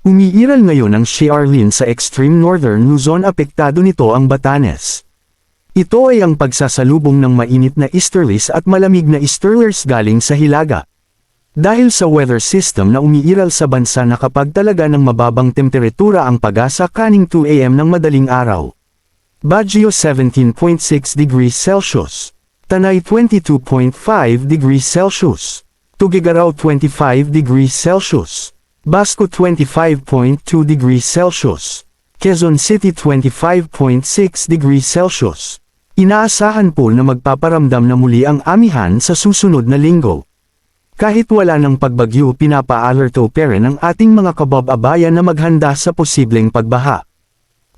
Umiiral ngayon ang Shearlin sa extreme northern Luzon, apektado nito ang Batanes. Ito ay ang pagsasalubong ng mainit na easterlies at malamig na easterlies galing sa Hilaga. Dahil sa weather system na umiiral sa bansa na kapag talaga ng mababang temperatura ang Pag-asa kaning 2 AM ng madaling araw. Baguio 17.6 degrees Celsius. Tanay 22.5 degrees Celsius. Tuguegarao 25 degrees Celsius. Basco 25.2 degrees Celsius. Quezon City 25.6 degrees Celsius. Inaasahan po na magpaparamdam na muli ang amihan sa susunod na linggo. Kahit wala ng pagbagyo, pinapa-alerto pa rin ang ating mga kababayan na maghanda sa posibleng pagbaha.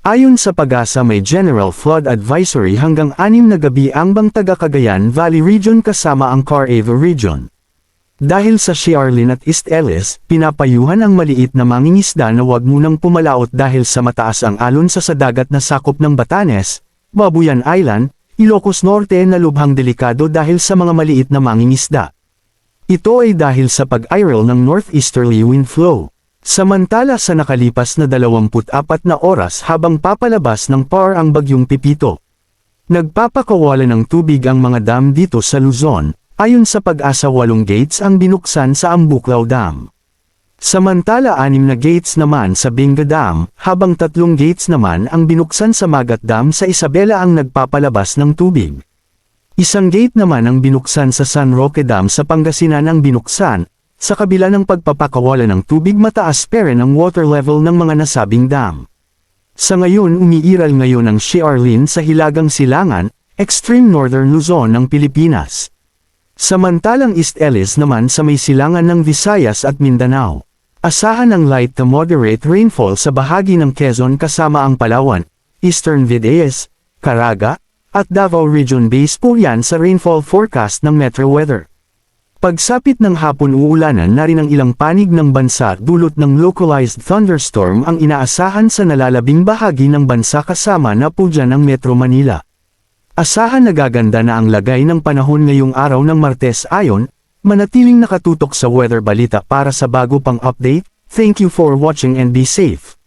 Ayon sa Pag-asa, may General Flood Advisory hanggang 6 na gabi ang Bangtaga Cagayan Valley Region kasama ang Caraeva Region. Dahil sa Shearlin at East Ellis, pinapayuhan ang maliit na mangingisda na huwag munang pumalaot dahil sa mataas ang alon sa dagat na sakop ng Batanes, Babuyan Island, Ilocos Norte na lubhang delikado dahil sa mga maliit na mangingisda. Ito ay dahil sa pag-iral ng northeasterly wind flow. Samantala sa nakalipas na 24 na oras habang papalabas ng PAR ang bagyong Pipito, nagpapakawala ng tubig ang mga dam dito sa Luzon. Ayon sa Pag-asa, 8 gates ang binuksan sa Ambuclao Dam. Samantala 6 na gates naman sa Benga Dam, habang 3 gates naman ang binuksan sa Magat Dam sa Isabela ang nagpapalabas ng tubig. Isang gate naman ang binuksan sa San Roque Dam sa Pangasinan ang binuksan. Sa kabila ng pagpapakawala ng tubig, mataas pa rin ang water level ng mga nasabing dam. Sa ngayon, umiiral ngayon ang Shearlin sa Hilagang Silangan, extreme northern Luzon ng Pilipinas. Samantalang East Ellis naman sa may silangan ng Visayas at Mindanao. Asahan ang light to moderate rainfall sa bahagi ng Quezon kasama ang Palawan, Eastern Visayas, Caraga, at Davao Region. Base po yan sa rainfall forecast ng Metro Weather. Pagsapit ng hapon, uulanan na rin ang ilang panig ng bansa dulot ng localized thunderstorm ang inaasahan sa nalalabing bahagi ng bansa kasama na po dyan ang Metro Manila. Asahan na gaganda na ang lagay ng panahon ngayong araw ng Martes. Manatiling nakatutok sa Weather Balita para sa bago pang update. Thank you for watching and be safe.